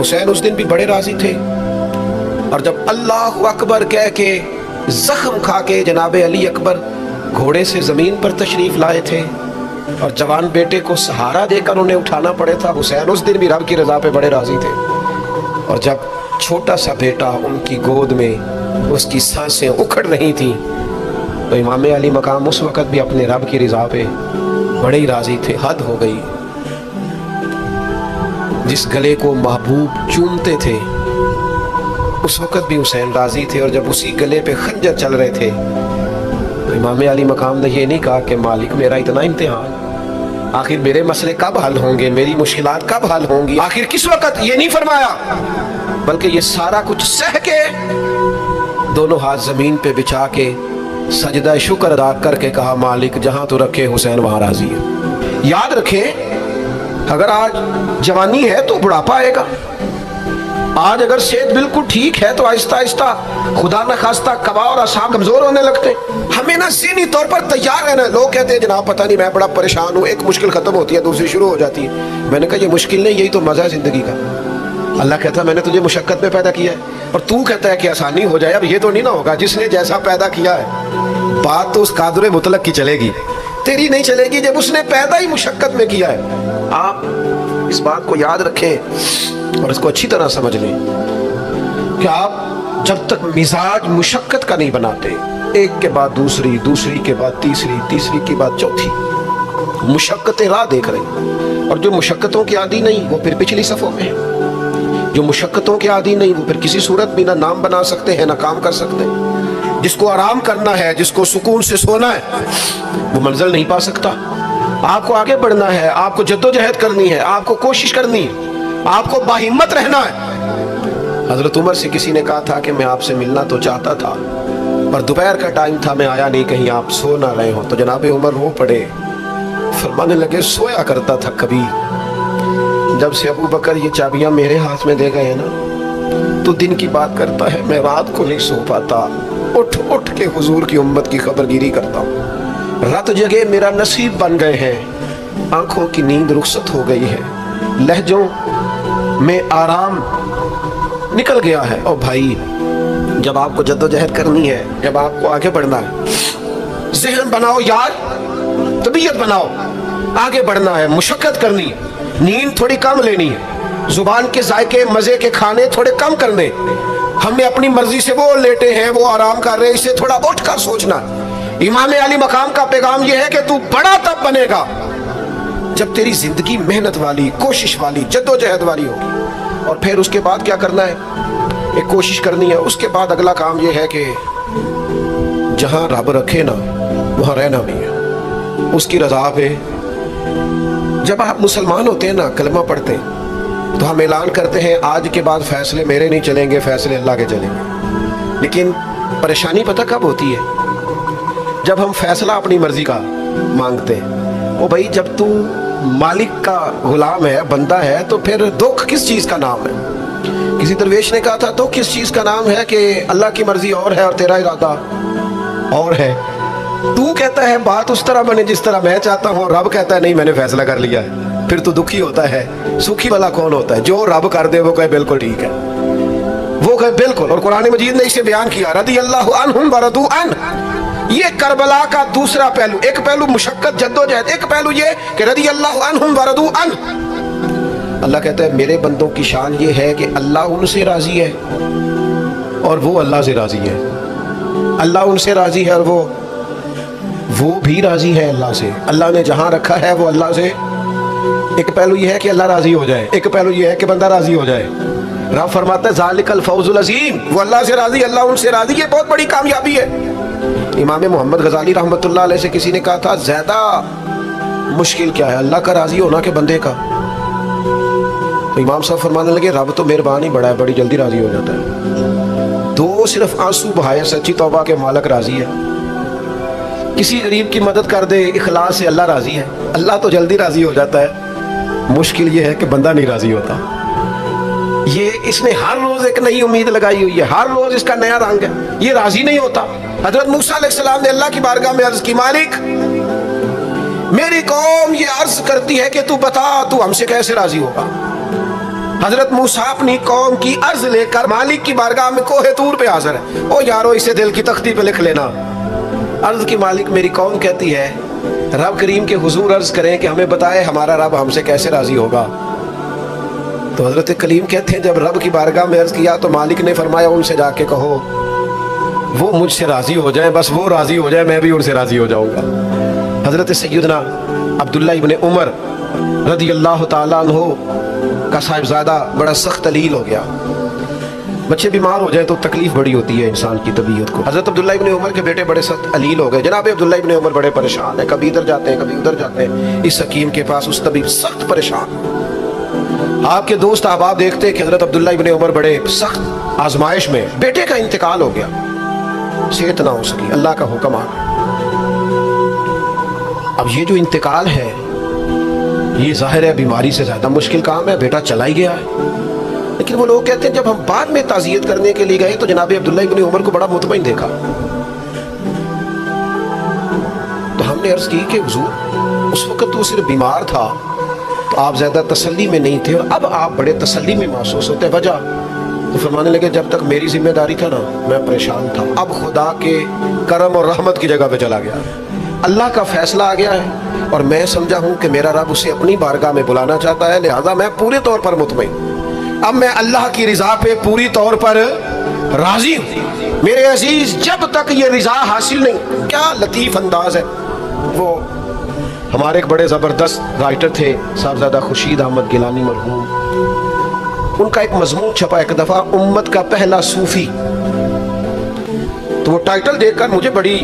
حسین اس دن بھی بڑے راضی تھے، اور جب اللہ اکبر کہہ کے زخم کھا کے جناب علی اکبر گھوڑے سے زمین پر تشریف لائے تھے اور جوان بیٹے کو سہارا دے کر انہیں اٹھانا پڑے تھا، حسین اس دن بھی رب کی رضا پہ بڑے راضی تھے۔ اور جب چھوٹا سا بیٹا ان کی گود میں اس کی سانسیں اکھڑ رہی تھیں تو امام علی مقام اس وقت بھی اپنے رب کی رضا پہ بڑے ہی راضی تھے۔ حد ہو گئی، جس گلے کو محبوب چومتے تھے اس وقت بھی حسین راضی تھے، اور جب اسی گلے پہ خنجر چل رہے تھے تو امام علی مقام نے یہ نہیں کہا کہ مالک میرا اتنا امتحان، آخر میرے مسئلے کب حل ہوں گے، میری مشکلات کب حل ہوں گی، آخر کس وقت، یہ نہیں فرمایا، بلکہ یہ سارا کچھ سہ کے دونوں ہاتھ زمین پہ بچھا کے سجدہ شکر ادا کر کے کہا مالک جہاں تو رکھے حسین وہاں راضی ہے۔ یاد رکھیں اگر آج جوانی ہے تو بڑھاپا آئے گا، آج اگر صحت بالکل ٹھیک ہے تو آہستہ آہستہ خدا نہ خواستہ قبا اور اعصاب کمزور ہونے لگتے۔ ہمیں نا ذہنی طور پر تیار رہنا ہے۔ لوگ کہتے ہیں جناب پتہ نہیں میں بڑا پریشان ہوں، ایک مشکل ختم ہوتی ہے دوسری شروع ہو جاتی ہے۔ میں نے کہا یہ مشکل نہیں، یہی تو مزہ ہے زندگی کا۔ اللہ کہتا ہے میں نے تجھے مشقت میں پیدا کیا ہے، اور تو کہتا ہے کہ آسانی ہو جائے۔ اب یہ تو نہیں نہ ہوگا، جس نے جیسا پیدا کیا ہے بات تو اس قادر مطلق کی چلے گی، تیری نہیں چلے گی جب اس نے پیدا ہی مشقت میں کیا ہے۔ آپ اس بات کو یاد رکھیں اور اس کو اچھی طرح سمجھ لیں کہ آپ جب تک مزاج مشقت کا نہیں بناتے، ایک کے بعد دوسری، دوسری کے بعد تیسری، تیسری کے بعد چوتھی مشقتیں راہ دیکھ رہے، اور جو مشقتوں کے عادی نہیں وہ پھر پچھلی صفوں میں ہیں، جو مشقتوں کے عادی نہیں وہ پھر کسی صورت بھی نہ نام بنا سکتے ہیں نہ کام کر سکتے۔ جس کو آرام کرنا ہے، جس کو سکون سے سونا ہے، وہ منزل نہیں پا سکتا۔ آپ کو آگے بڑھنا ہے، آپ کو جدوجہد کرنی ہے، آپ کو کوشش کرنی ہے، آپ کو باہمت رہنا ہے۔ حضرت عمر سے کسی نے کہا تھا کہ میں آپ سے ملنا تو چاہتا تھا پر دوپہر کا ٹائم تھا، میں آیا نہیں، کہیں آپ سو نہ رہے ہو۔ تو جناب عمر رو پڑے، فرمانے لگے سویا کرتا تھا کبھی، جب سے ابو بکر یہ چابیاں میرے ہاتھ میں دے گئے نا تو دن کی بات کرتا ہے، میں رات کو نہیں سو پاتا، اٹھ اٹھ کے حضور کی امت کی خبرگیری کرتا ہوں۔ رات جگہ میرا نصیب بن گئے ہیں، آنکھوں کی نیند رخصت ہو گئی ہے، لہجوں میں آرام نکل گیا ہے۔ اور بھائی جب آپ کو جدوجہد کرنی ہے، جب آپ کو آگے بڑھنا ہے، ذہن بناؤ یار، طبیعت بناؤ، آگے بڑھنا ہے، مشقت کرنی ہے، نیند تھوڑی کم لینی ہے، زبان کے ذائقے مزے کے کھانے تھوڑے کم کرنے۔ ہم نے اپنی مرضی سے وہ لیٹے ہیں، وہ آرام کر رہے ہیں، اسے تھوڑا اٹھ کر سوچنا۔ امام علی مقام کا پیغام یہ ہے کہ تو بڑا تب بنے گا جب تیری زندگی محنت والی، کوشش والی، جدوجہد والی ہوگی۔ اور پھر اس کے بعد کیا کرنا ہے؟ ایک کوشش کرنی ہے، اس کے بعد اگلا کام یہ ہے کہ جہاں رب رکھے نا وہاں رہنا بھی ہے، اس کی رضا پہ۔ جب آپ مسلمان ہوتے ہیں نا، کلمہ پڑھتے ہیں تو ہم اعلان کرتے ہیں آج کے بعد فیصلے میرے نہیں چلیں گے، فیصلے اللہ کے چلیں گے۔ لیکن پریشانی پتہ کب ہوتی ہے؟ جب ہم فیصلہ اپنی مرضی کا مانگتے ہیں۔ او بھائی جب تو مالک کا غلام ہے، بندہ ہے، تو پھر دکھ کس چیز کا نام ہے؟ کسی درویش نے کہا تھا دکھ کس چیز کا نام ہے کہ اللہ کی مرضی اور ہے اور تیرا ارادہ اور ہے۔ تو کہتا ہے بات اس طرح بنے جس طرح میں چاہتا ہوں، رب کہتا ہے نہیں میں نے فیصلہ کر لیا ہے، پھر تو دکھی ہوتا ہے۔ سکھی والا کون ہوتا ہے؟ جو رب کر دے وہ کہے بالکل ٹھیک ہے، وہ کہے بالکل۔ اور قرآن مجید نے اسے بیان کیا، رضی اللہ عنہم ورضوا عنہ۔ یہ کربلا کا دوسرا پہلو، ایک پہلو مشقت جدوجہد، ایک پہلو یہ کہ رضی اللہ عنہم ورضوا عنہ۔ اللہ کہتا ہے میرے بندوں کی شان یہ ہے کہ اللہ ان سے راضی ہے اور وہ اللہ سے راضی ہے۔ اللہ ان سے راضی ہے اور وہ بھی راضی ہے اللہ سے۔ اللہ نے جہاں رکھا ہے وہ اللہ سے، ایک پہلو یہ ہے کہ اللہ راضی ہو جائے، ایک پہلو یہ ہے کہ بندہ راضی ہو جائے۔ رب فرماتا ہے ذالک الفوز العظیم، وہ اللہ سے راضی، اللہ ان سے راضی، یہ بہت بڑی کامیابی ہے۔ امام محمد غزالی رحمۃ اللہ علیہ سے کسی نے کہا تھا زیادہ مشکل کیا ہے، اللہ کا راضی ہونا کہ بندے کا؟ تو امام صاحب فرمانے لگے رب تو مہربان ہی بڑا ہے، بڑی جلدی راضی ہو جاتا ہے۔ دو صرف آنسو بہائے سچی توبہ کے مالک راضی ہے، کسی غریب کی مدد کر دے اخلاص سے اللہ راضی ہے، اللہ تو جلدی راضی ہو جاتا ہے۔ مشکل یہ ہے کہ بندہ نہیں راضی ہوتا۔ یہ اس نے ہر روز ایک نئی امید لگائی ہوئی ہے، ہر روز اس کا نیا رنگ ہے، یہ راضی نہیں ہوتا۔ حضرت موسیٰ علیہ السلام نے اللہ کی بارگاہ میں عرض کی مالک میری قوم یہ عرض کرتی ہے کہ تو بتا تو ہم سے کیسے راضی ہوگا؟ حضرت موسیٰ اپنی قوم کی عرض لے کر مالک کی بارگاہ میں کوہ طور پہ حاضر ہے. او یارو اسے دل کی تختی پہ لکھ لینا. عرض کی مالک میری قوم کہتی ہے رب کریم کے حضور عرض کریں کہ ہمیں بتائے ہمارا رب ہم سے کیسے راضی ہوگا. تو حضرت کلیم کہتے ہیں جب رب کی بارگاہ میں عرض کیا تو مالک نے فرمایا ان سے جا کے کہو وہ مجھ سے راضی ہو جائیں, بس وہ راضی ہو جائے میں بھی ان سے راضی ہو جاؤں گا. حضرت سیدنا عبداللہ ابن عمر رضی اللہ تعالیٰ عنہ کا صاحبزادہ بڑا سخت علیل ہو گیا. بچے بیمار ہو جائیں تو تکلیف بڑی ہوتی ہے انسان کی طبیعت کو. حضرت عبداللہ ابن عمر کے بیٹے بڑے سخت علیل ہو گئے. جناب عبداللہ ابن عمر بڑے پریشان ہیں, کبھی ادھر جاتے ہیں کبھی ادھر جاتے ہیں اس حکیم کے پاس, اس طبیب سخت پریشان. آپ کے دوست احباب دیکھتے ہیں کہ حضرت عبداللہ ابن عمر بڑے سخت آزمائش میں, بیٹے کا انتقال ہو گیا, صحت نہ ہو سکی, اللہ کا حکم آ گیا. اب یہ جو انتقال ہے یہ ظاہر ہے بیماری سے زیادہ مشکل کام ہے, بیٹا چلا ہی گیا ہے. لیکن وہ لوگ کہتے ہیں جب ہم بعد میں تعزیت کرنے کے لیے گئے تو جناب عبداللہ ابن عمر کو بڑا مطمئن دیکھا. تو ہم نے عرض کی کہ حضور اس وقت تو صرف بیمار تھا تو آپ زیادہ تسلی میں نہیں تھے اور اب آپ بڑے تسلی میں محسوس ہوتے, وجہ؟ تو فرمانے لگے جب تک میری ذمہ داری تھا نا میں پریشان تھا, اب خدا کے کرم اور رحمت کی جگہ پہ چلا گیا, اللہ کا فیصلہ آ گیا ہے اور میں سمجھا ہوں کہ میرا رب اسے اپنی بارگاہ میں بلانا چاہتا ہے, لہذا میں پورے طور پر مطمئن, اب میں اللہ کی رضا پہ پوری طور پر راضی ہوں. میرے عزیز جب تک یہ رضا حاصل نہیں, کیا لطیف انداز ہے. وہ ہمارے ایک بڑے زبردست رائٹر تھے صاحبزادہ خورشید احمد گیلانی مرحوم, ان کا ایک مضمون چھپا ایک دفعہ امت کا پہلا صوفی. تو وہ ٹائٹل دیکھ کر مجھے بڑی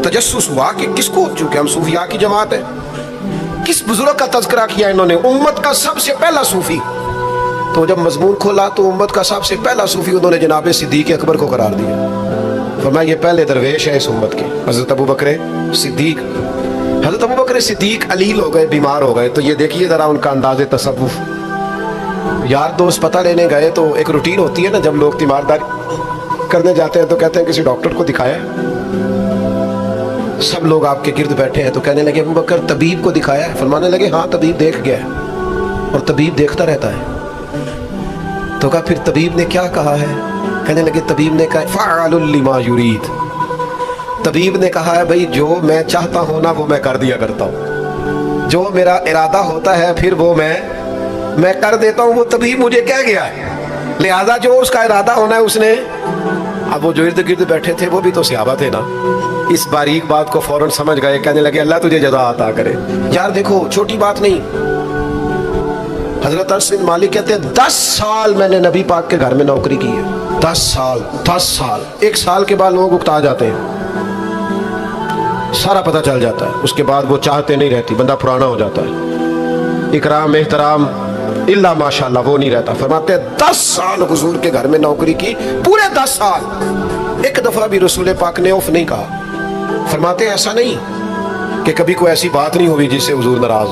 تجسس ہوا کہ کس کو, چونکہ ہم صوفیاء کی جماعت ہے, کس بزرگ کا تذکرہ کیا انہوں نے, امت کا سب سے پہلا صوفی. تو جب مضمون کھولا تو امت کا سب سے پہلا صوفی انہوں نے جناب صدیق اکبر کو قرار دیا. فرمایا یہ پہلے درویش ہے اس امت کے, حضرت ابو بکر صدیق. حضرت ابو بکر صدیق علیل ہو گئے, بیمار ہو گئے, تو یہ دیکھیے ذرا ان کا انداز تصوف. یار دوست پتہ لینے گئے تو ایک روٹین ہوتی ہے نا, جب لوگ تیمارداری کرنے جاتے ہیں تو کہتے ہیں کسی ڈاکٹر کو دکھایا. سب لوگ آپ کے گرد بیٹھے ہیں تو کہنے لگے ابو بکر طبیب کو دکھایا ہے؟ فرمانے لگے ہاں طبیب دیکھ گیا ہے اور طبیب دیکھتا رہتا ہے. تو کہا پھر طبیب نے کیا کہا ہے؟ کہنے لگے طبیب نے کہا فعال لما یرید, طبیب نے کہا ہے بھئی جو میں چاہتا ہوں نا وہ میں کر دیا کرتا ہوں, جو میرا ارادہ ہوتا ہے پھر وہ میں کر دیتا ہوں, وہ طبیب مجھے کہہ گیا ہے, لہذا جو اس کا ارادہ ہونا ہے اس نے. اب وہ جو ارد گرد بیٹھے تھے وہ بھی تو صحابہ تھے نا, اس باریک بات کو فوراً سمجھ گئے, کہنے لگے اللہ تجھے جزا عطا کرے. یار دیکھو چھوٹی بات نہیں. حضرت انس بن مالک کہتے ہیں 10 سال میں نے نبی پاک کے گھر میں نوکری کی ہے, 10 سال. 1 سال کے بعد لوگ اکتا جاتے ہیں, سارا پتہ چل جاتا ہے, اس کے بعد وہ چاہتے نہیں رہتی, بندہ پرانا ہو جاتا ہے, اکرام احترام اللہ ماشاءاللہ وہ نہیں رہتا. فرماتے ہیں 10 سال حضور کے گھر میں نوکری کی, پورے 10 سال ایک دفعہ بھی رسول پاک نے اوف نہیں کہا. فرماتے ہیں ایسا نہیں کہ کبھی کوئی ایسی بات نہیں ہوئی جس سے حضور ناراض